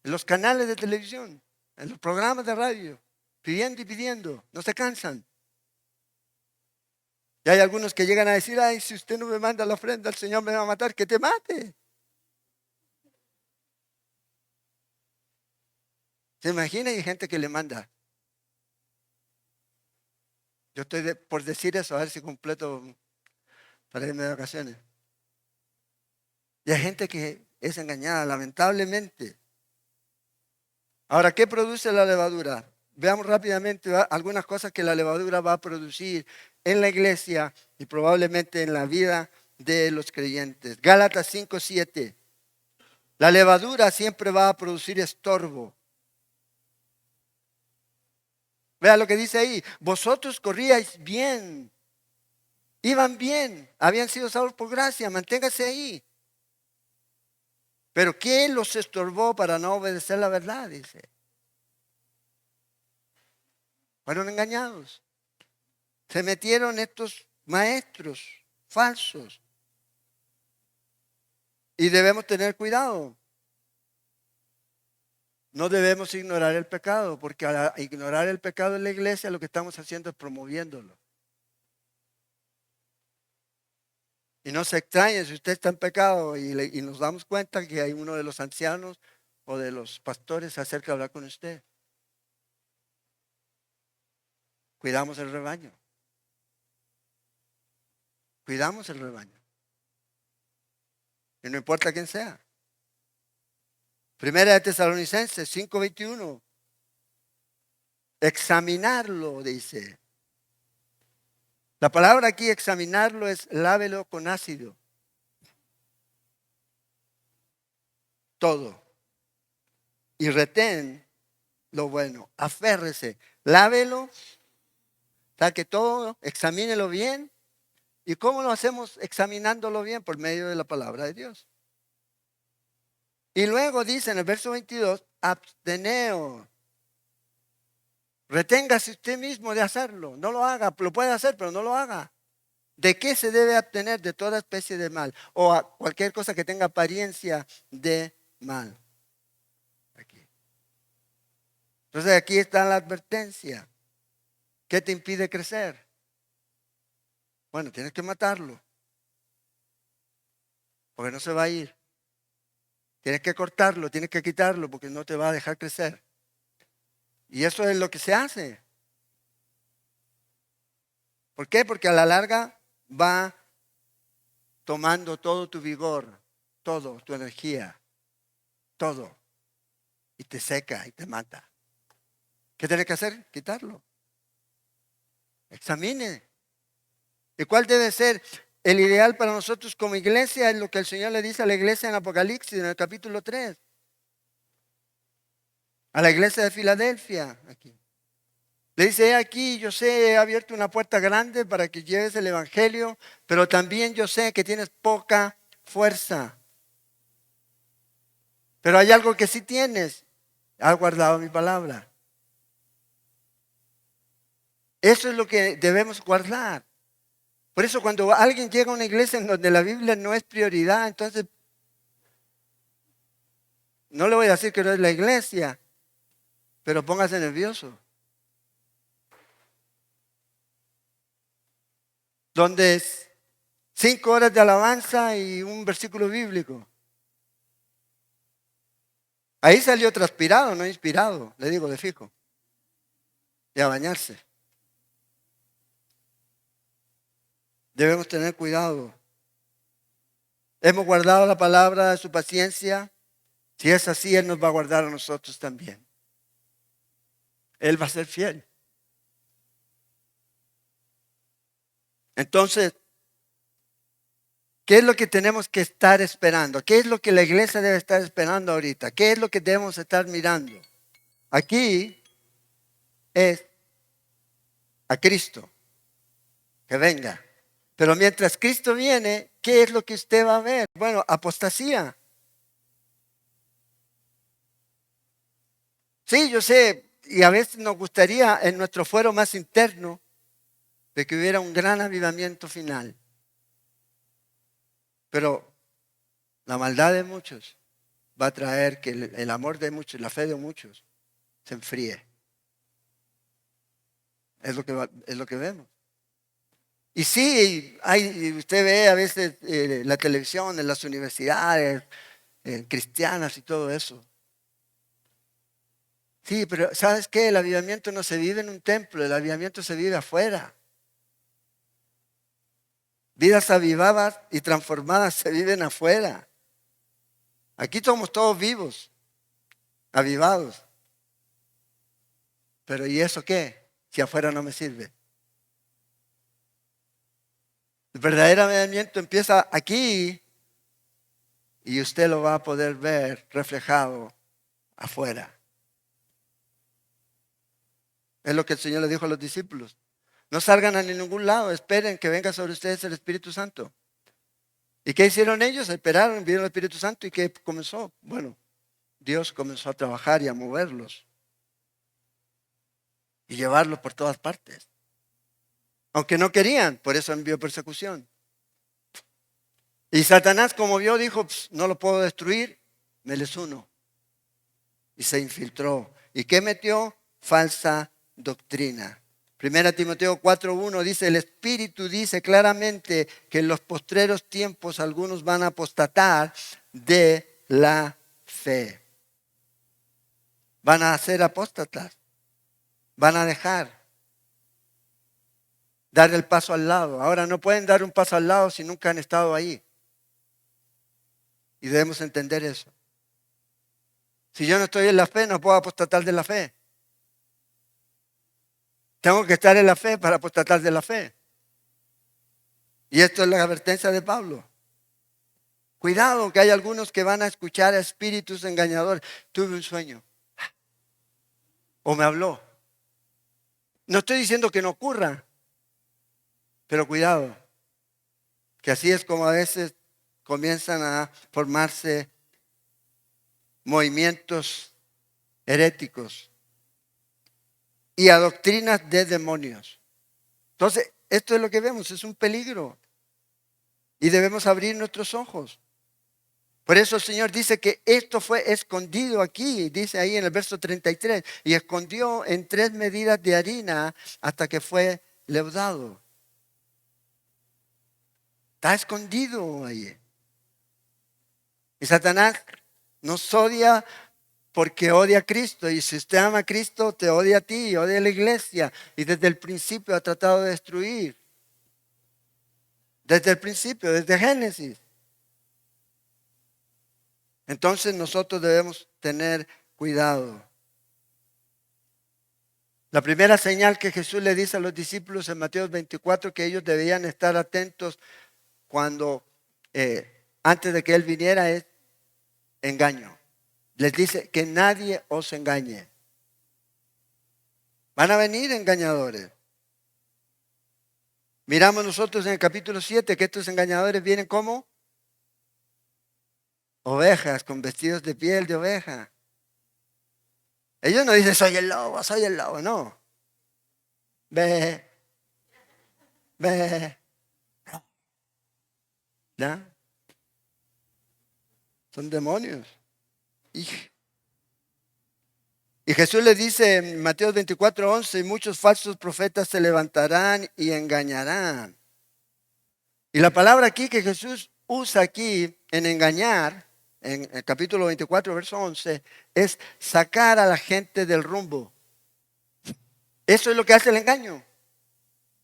Speaker 1: en los canales de televisión, en los programas de radio, pidiendo y pidiendo. No se cansan. Y hay algunos que llegan a decir, si usted no me manda la ofrenda, el Señor me va a matar, que te mate. ¿Se imagina? Hay gente que le manda. Yo estoy por decir eso, a ver si completo para irme de vacaciones. Y hay gente que es engañada, lamentablemente. Ahora, ¿qué produce la levadura? veamos rápidamente algunas cosas que la levadura va a producir en la iglesia y probablemente en la vida de los creyentes. Gálatas 5:7. La levadura siempre va a producir estorbo. Vea lo que dice ahí. Vosotros corríais bien, iban bien, habían sido salvos por gracia, manténgase ahí. Pero ¿qué los estorbó para no obedecer la verdad? Dice. Fueron engañados. Se metieron estos maestros falsos. Y debemos tener cuidado. No debemos ignorar el pecado, porque al ignorar el pecado en la iglesia lo que estamos haciendo es promoviéndolo. Y no se extrañe si usted está en pecado y nos damos cuenta que hay uno de los ancianos o de los pastores se acerca a hablar con usted. Cuidamos el rebaño. Cuidamos el rebaño. Y no importa quién sea. Primera de Tesalonicenses 5:21. Examinarlo, dice. La palabra aquí, examinarlo, es lávelo con ácido. Todo. Y retén lo bueno. Aférrese. Lávelo. Saque todo. Examínelo bien. ¿Y cómo lo hacemos examinándolo bien? Por medio de la palabra de Dios. Y luego dice en el verso 22, absteneos. Reténgase usted mismo de hacerlo. No lo haga. Lo puede hacer, pero no lo haga. ¿De qué se debe abstener? De toda especie de mal. O a cualquier cosa que tenga apariencia de mal. Aquí. Entonces aquí está la advertencia. ¿Qué te impide crecer? Bueno, tienes que matarlo. Porque no se va a ir. Tienes que cortarlo, tienes que quitarlo porque no te va a dejar crecer. Y eso es lo que se hace. ¿Por qué? Porque a la larga va tomando todo tu vigor, todo, tu energía, todo. Y te seca y te mata. ¿Qué tienes que hacer? Quitarlo. Examine. ¿Y cuál debe ser el ideal para nosotros como iglesia? Es lo que el Señor le dice a la iglesia en Apocalipsis, en el capítulo 3. A la iglesia de Filadelfia, aquí. Le dice, aquí yo sé, he abierto una puerta grande para que lleves el evangelio, pero también yo sé que tienes poca fuerza. Pero hay algo que sí tienes. Has guardado mi palabra. Eso es lo que debemos guardar. Por eso cuando alguien llega a una iglesia en donde la Biblia no es prioridad, entonces no le voy a decir que no es la iglesia, pero póngase nervioso. Donde es 5 horas de alabanza y un versículo bíblico. Ahí salió transpirado, no inspirado, le digo de fijo. Y a bañarse. Debemos tener cuidado. Hemos guardado la palabra de su paciencia. Si es así, Él nos va a guardar a nosotros también. Él va a ser fiel. Entonces, ¿qué es lo que tenemos que estar esperando? ¿Qué es lo que la iglesia debe estar esperando ahorita? ¿Qué es lo que debemos estar mirando? Aquí es a Cristo, que venga. Pero mientras Cristo viene, ¿qué es lo que usted va a ver? Bueno, apostasía. Sí, yo sé, y a veces nos gustaría en nuestro fuero más interno de que hubiera un gran avivamiento final. Pero la maldad de muchos va a traer que el amor de muchos, la fe de muchos, se enfríe. Es lo que vemos. Y sí, usted ve a veces la televisión en las universidades cristianas y todo eso. Sí, pero ¿sabes qué? El avivamiento no se vive en un templo, el avivamiento se vive afuera. Vidas avivadas y transformadas se viven afuera. Aquí somos todos vivos, avivados. Pero ¿y eso qué? Si afuera no me sirve. El verdadero avivamiento empieza aquí y usted lo va a poder ver reflejado afuera. Es lo que el Señor le dijo a los discípulos. No salgan a ningún lado, esperen que venga sobre ustedes el Espíritu Santo. ¿Y qué hicieron ellos? Esperaron, vieron el Espíritu Santo y ¿qué comenzó? Bueno, Dios comenzó a trabajar y a moverlos y llevarlos por todas partes. Aunque no querían, por eso envió persecución. Y Satanás, como vio, dijo, no lo puedo destruir, me les uno. Y se infiltró. ¿Y qué metió? Falsa doctrina. Primera Timoteo 4:1 dice, el Espíritu dice claramente que en los postreros tiempos algunos van a apostatar de la fe. Van a ser apóstatas. Van a dar el paso al lado. Ahora no pueden dar un paso al lado si nunca han estado ahí. Y debemos entender eso. Si yo no estoy en la fe, no puedo apostatar de la fe. Tengo que estar en la fe para apostatar de la fe. Y esto es la advertencia de Pablo. Cuidado, que hay algunos que van a escuchar a espíritus engañadores. Tuve un sueño. O me habló. No estoy diciendo que no ocurra. Pero cuidado. Que así es como a veces comienzan a formarse movimientos heréticos y a doctrinas de demonios. Entonces, esto es lo que vemos, es un peligro. Y debemos abrir nuestros ojos. Por eso el Señor dice que esto fue escondido aquí, dice ahí en el verso 33, y escondió en 3 medidas de harina hasta que fue leudado. Está escondido ahí. Y Satanás nos odia porque odia a Cristo. Y si usted ama a Cristo, te odia a ti, odia a la iglesia. Y desde el principio ha tratado de destruir. Desde el principio, desde Génesis. Entonces nosotros debemos tener cuidado. La primera señal que Jesús le dice a los discípulos en Mateo 24, que ellos debían estar atentos cuando, antes de que Él viniera, es engaño. Les dice que nadie os engañe. Van a venir engañadores. Miramos nosotros en el capítulo 7 que estos engañadores vienen como ovejas con vestidos de piel de oveja. Ellos no dicen soy el lobo, no. Ve, ve. ¿Ya? Son demonios. Y Jesús le dice en Mateo 24:11, muchos falsos profetas se levantarán y engañarán. Y la palabra aquí que Jesús usa aquí en engañar, en el capítulo 24, verso 11, es sacar a la gente del rumbo. Eso es lo que hace el engaño.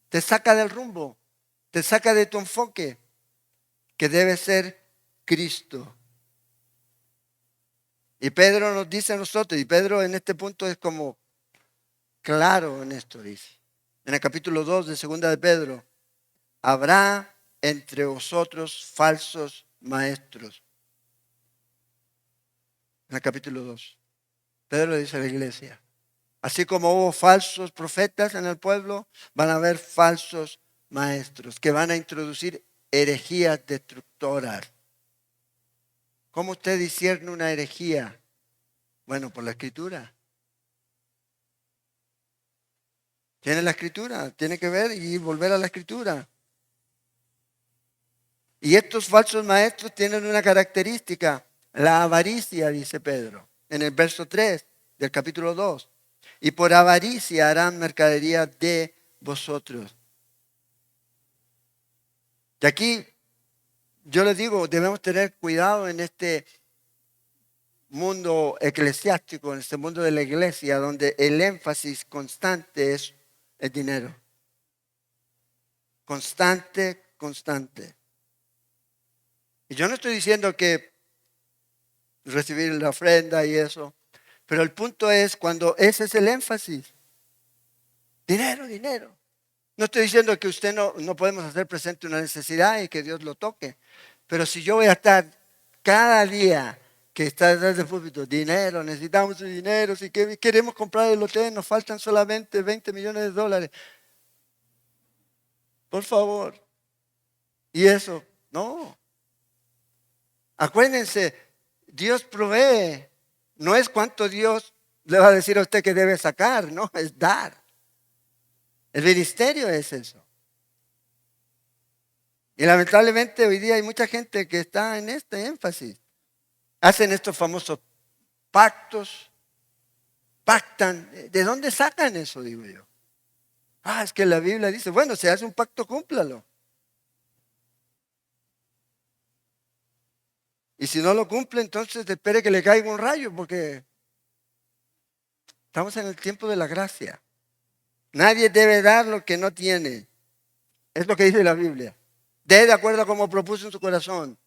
Speaker 1: Te saca del rumbo, te saca de tu enfoque, que debe ser Cristo. Y Pedro nos dice a nosotros, y Pedro en este punto es como claro en esto, dice. En el capítulo 2 de segunda de Pedro, habrá entre vosotros falsos maestros. En el capítulo 2, Pedro le dice a la iglesia, así como hubo falsos profetas en el pueblo, van a haber falsos maestros que van a introducir herejías destructoras. ¿Cómo usted discierne una herejía? Bueno, por la escritura. Tiene la escritura, tiene que ver y volver a la escritura. Y estos falsos maestros tienen una característica, la avaricia, dice Pedro, en el verso 3 del capítulo 2. Y por avaricia harán mercadería de vosotros. Y aquí yo les digo, debemos tener cuidado en este mundo eclesiástico, en este mundo de la iglesia, donde el énfasis constante es el dinero. Constante, constante. Y yo no estoy diciendo que recibir la ofrenda y eso, pero el punto es cuando ese es el énfasis. Dinero, dinero. No estoy diciendo que usted no podemos hacer presente una necesidad y que Dios lo toque. Pero si yo voy a estar cada día que está detrás del púlpito, dinero, necesitamos su dinero, si queremos comprar el hotel, nos faltan solamente 20 millones de dólares. Por favor. Y eso, no. Acuérdense, Dios provee. No es cuánto Dios le va a decir a usted que debe sacar, no, es dar. El ministerio es eso. Y lamentablemente hoy día hay mucha gente que está en este énfasis. Hacen estos famosos pactos, pactan. ¿De dónde sacan eso, digo yo? Es que la Biblia dice, bueno, si hace un pacto, cúmplalo. Y si no lo cumple, entonces espere que le caiga un rayo, porque estamos en el tiempo de la gracia. Nadie debe dar lo que no tiene. Es lo que dice la Biblia. Dé de acuerdo a como propuso en su corazón.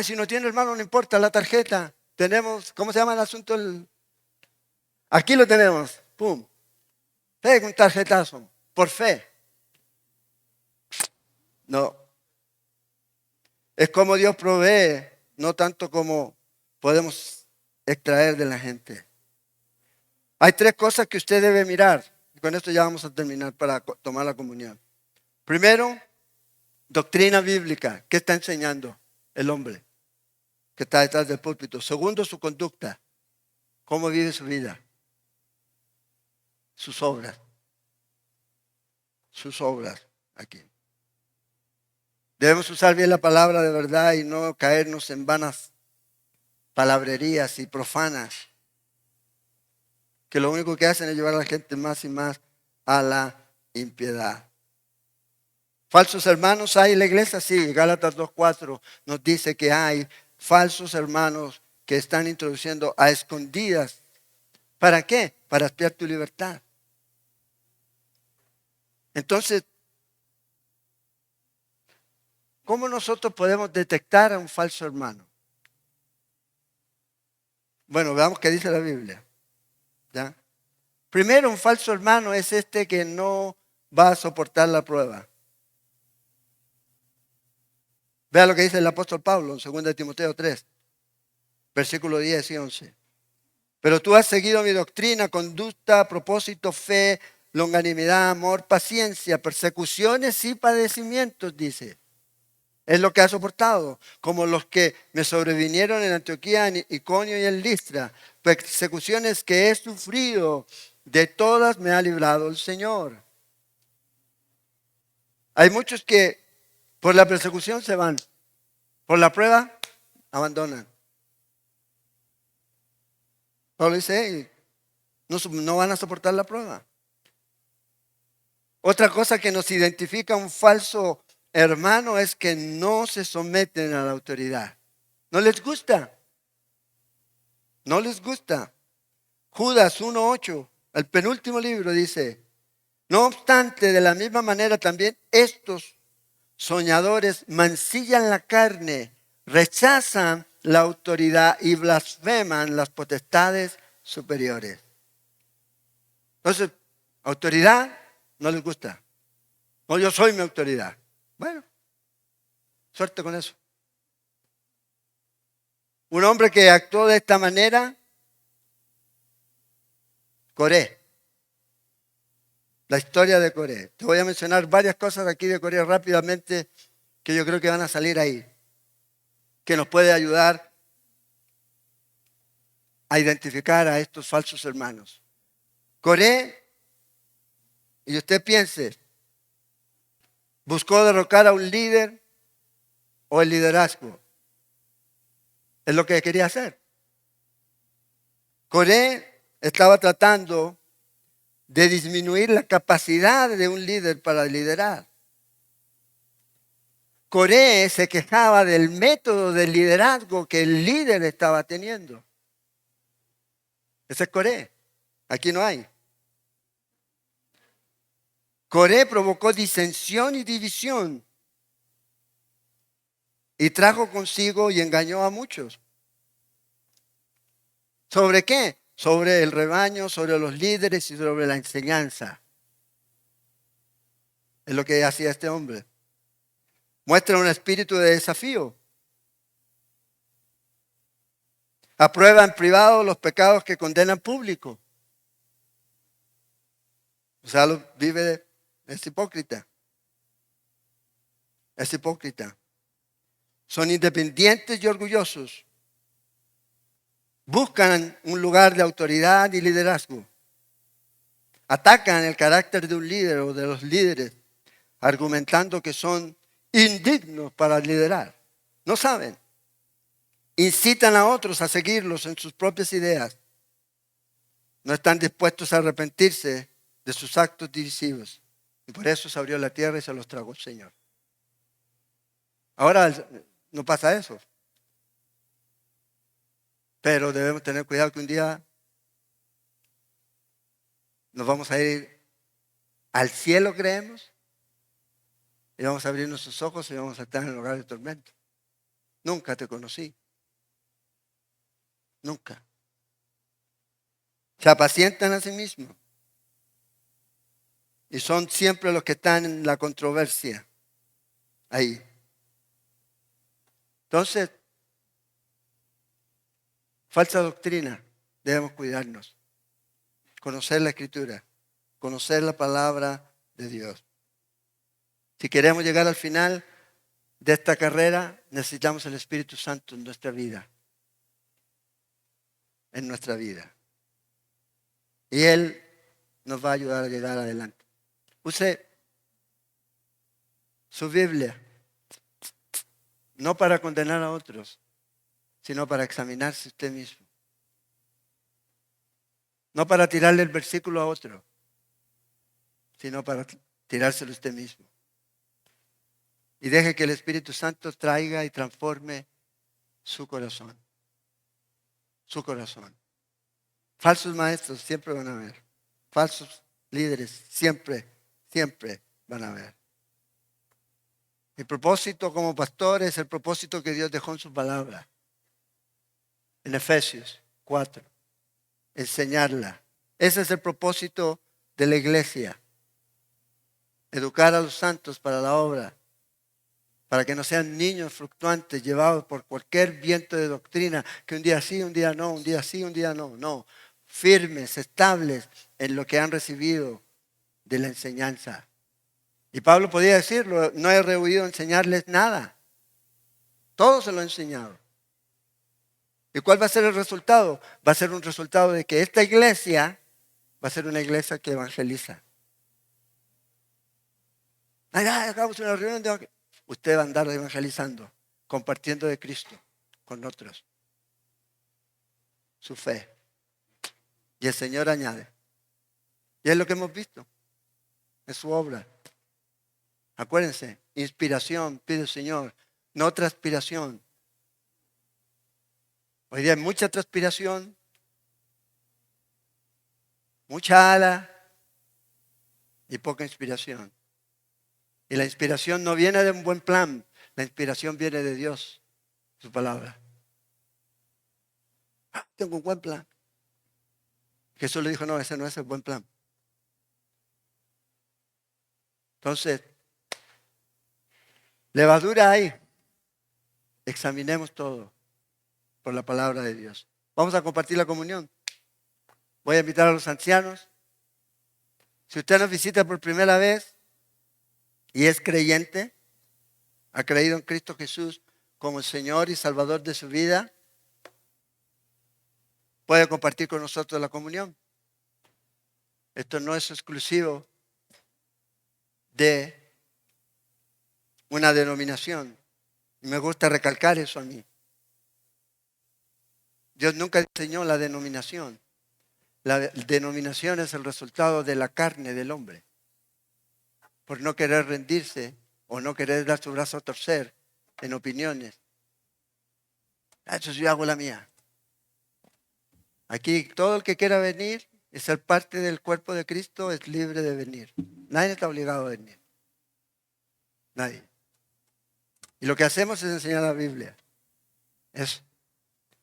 Speaker 1: Si no tiene, hermano, no importa, la tarjeta. Tenemos, ¿cómo se llama el asunto? Aquí lo tenemos. Pum. Pega un tarjetazo. Por fe. No. Es como Dios provee, no tanto como podemos extraer de la gente. Hay tres cosas que usted debe mirar. Y con esto ya vamos a terminar para tomar la comunión. Primero, doctrina bíblica. ¿Qué está enseñando el hombre que está detrás del púlpito? Segundo, su conducta. ¿Cómo vive su vida? Sus obras. Sus obras aquí. Debemos usar bien la palabra de verdad y no caernos en vanas palabrerías y profanas, que lo único que hacen es llevar a la gente más y más a la impiedad. Falsos hermanos hay en la iglesia, sí. Gálatas 2:4 nos dice que hay falsos hermanos que están introduciendo a escondidas. ¿Para qué? Para espiar tu libertad. Entonces, ¿cómo nosotros podemos detectar a un falso hermano? Bueno, veamos qué dice la Biblia. ¿Ya? Primero, un falso hermano es este que no va a soportar la prueba. Vea lo que dice el apóstol Pablo en 2 Timoteo 3, versículos 10 y 11. Pero tú has seguido mi doctrina, conducta, propósito, fe, longanimidad, amor, paciencia, persecuciones y padecimientos, dice. Es lo que ha soportado, como los que me sobrevinieron en Antioquía, en Iconio y en Listra. Persecuciones que he sufrido, de todas me ha librado el Señor. Hay muchos que por la persecución se van, por la prueba abandonan. Pablo dice, no van a soportar la prueba. Otra cosa que nos identifica un falso hermano es que no se someten a la autoridad. No les gusta. No les gusta. Judas 1:8, el penúltimo libro dice, no obstante, de la misma manera también estos soñadores mancillan la carne, rechazan la autoridad y blasfeman las potestades superiores. Entonces, autoridad no les gusta. No, yo soy mi autoridad. Bueno, suerte con eso. Un hombre que actuó de esta manera, Coré. La historia de Coré. Te voy a mencionar varias cosas aquí de Coré rápidamente que yo creo que van a salir ahí, que nos puede ayudar a identificar a estos falsos hermanos. Coré, y usted piense, buscó derrocar a un líder o el liderazgo. Es lo que quería hacer. Coré estaba tratando de disminuir la capacidad de un líder para liderar. Coré se quejaba del método de liderazgo que el líder estaba teniendo. Ese es Coré. Aquí no hay. Coré provocó disensión y división y trajo consigo y engañó a muchos. ¿Sobre qué? sobre el rebaño, sobre los líderes y sobre la enseñanza. Es lo que hacía este hombre. Muestra un espíritu de desafío. Aprueba en privado los pecados que condena en público. O sea, es hipócrita. Es hipócrita. Son independientes y orgullosos. Buscan un lugar de autoridad y liderazgo. Atacan el carácter de un líder o de los líderes, argumentando que son indignos para liderar. No saben. Incitan a otros a seguirlos en sus propias ideas. No están dispuestos a arrepentirse de sus actos divisivos. Y por eso se abrió la tierra y se los tragó el Señor. Ahora no pasa eso. Pero debemos tener cuidado que un día nos vamos a ir al cielo, creemos, y vamos a abrir nuestros ojos y vamos a estar en el lugar de tormento. Nunca te conocí. Nunca. Se apacientan a sí mismos. Y son siempre los que están en la controversia. Ahí. Entonces, falsa doctrina. Debemos cuidarnos. Conocer la Escritura. Conocer la palabra de Dios. Si queremos llegar al final de esta carrera, necesitamos el Espíritu Santo en nuestra vida. En nuestra vida. Y Él nos va a ayudar a llegar adelante. Use su Biblia, no para condenar a otros, sino para examinarse usted mismo. No para tirarle el versículo a otro, sino para tirárselo usted mismo. Y deje que el Espíritu Santo traiga y transforme su corazón. Su corazón. Falsos maestros siempre van a haber. Falsos líderes siempre van a haber. Mi propósito como pastor es el propósito que Dios dejó en su palabra. En Efesios 4. Enseñarla. Ese es el propósito de la iglesia. Educar a los santos para la obra. Para que no sean niños fluctuantes llevados por cualquier viento de doctrina, que un día sí, un día no, un día sí, un día no. No, firmes, estables en lo que han recibido de la enseñanza. Y Pablo podía decirlo, no he rehuido enseñarles nada. Todo se lo he enseñado. ¿Y cuál va a ser el resultado? Va a ser un resultado de que esta iglesia va a ser una iglesia que evangeliza. Hagamos una reunión de... Usted va a andar evangelizando, compartiendo de Cristo con otros. Su fe. Y el Señor añade. Y es lo que hemos visto. Es su obra. Acuérdense, inspiración pide el Señor, no transpiración. Hoy día hay mucha transpiración, mucha ala y poca inspiración. Y la inspiración no viene de un buen plan, la inspiración viene de Dios, su palabra. Tengo un buen plan. Jesús le dijo, no, ese no es el buen plan. Entonces, levadura hay. Examinemos todo por la palabra de Dios. Vamos a compartir la comunión. Voy a invitar a los ancianos. Si usted nos visita por primera vez y es creyente, ha creído en Cristo Jesús como el Señor y Salvador de su vida, puede compartir con nosotros la comunión. Esto no es exclusivo de una denominación. Y me gusta recalcar eso a mí. Dios nunca diseñó la denominación. La denominación es el resultado de la carne del hombre. Por no querer rendirse o no querer dar su brazo a torcer en opiniones. Eso yo hago la mía. Aquí todo el que quiera venir y ser parte del cuerpo de Cristo es libre de venir. Nadie está obligado a venir. Nadie. Y lo que hacemos es enseñar la Biblia. Eso.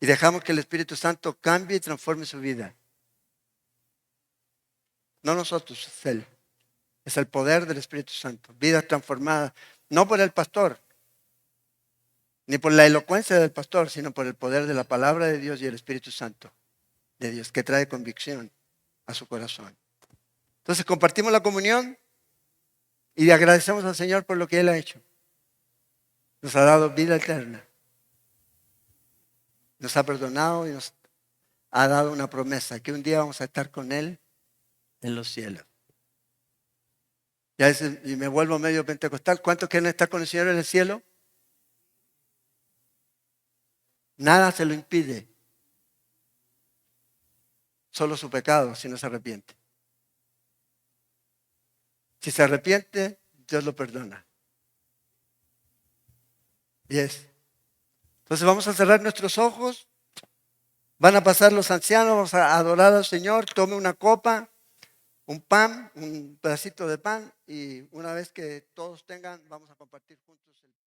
Speaker 1: Y dejamos que el Espíritu Santo cambie y transforme su vida. No nosotros, es Él. Es el poder del Espíritu Santo. Vidas transformadas, no por el pastor, ni por la elocuencia del pastor, sino por el poder de la palabra de Dios y el Espíritu Santo de Dios, que trae convicción a su corazón. Entonces compartimos la comunión y le agradecemos al Señor por lo que Él ha hecho. Nos ha dado vida eterna. Nos ha perdonado y nos ha dado una promesa, que un día vamos a estar con Él en los cielos. Y me vuelvo medio pentecostal. ¿Cuántos quieren estar con el Señor en el cielo? Nada se lo impide. Solo su pecado, si no se arrepiente. Si se arrepiente, Dios lo perdona. Entonces vamos a cerrar nuestros ojos. Van a pasar los ancianos, vamos a adorar al Señor. Tome una copa, un pan, un pedacito de pan, y una vez que todos tengan, vamos a compartir juntos el pan.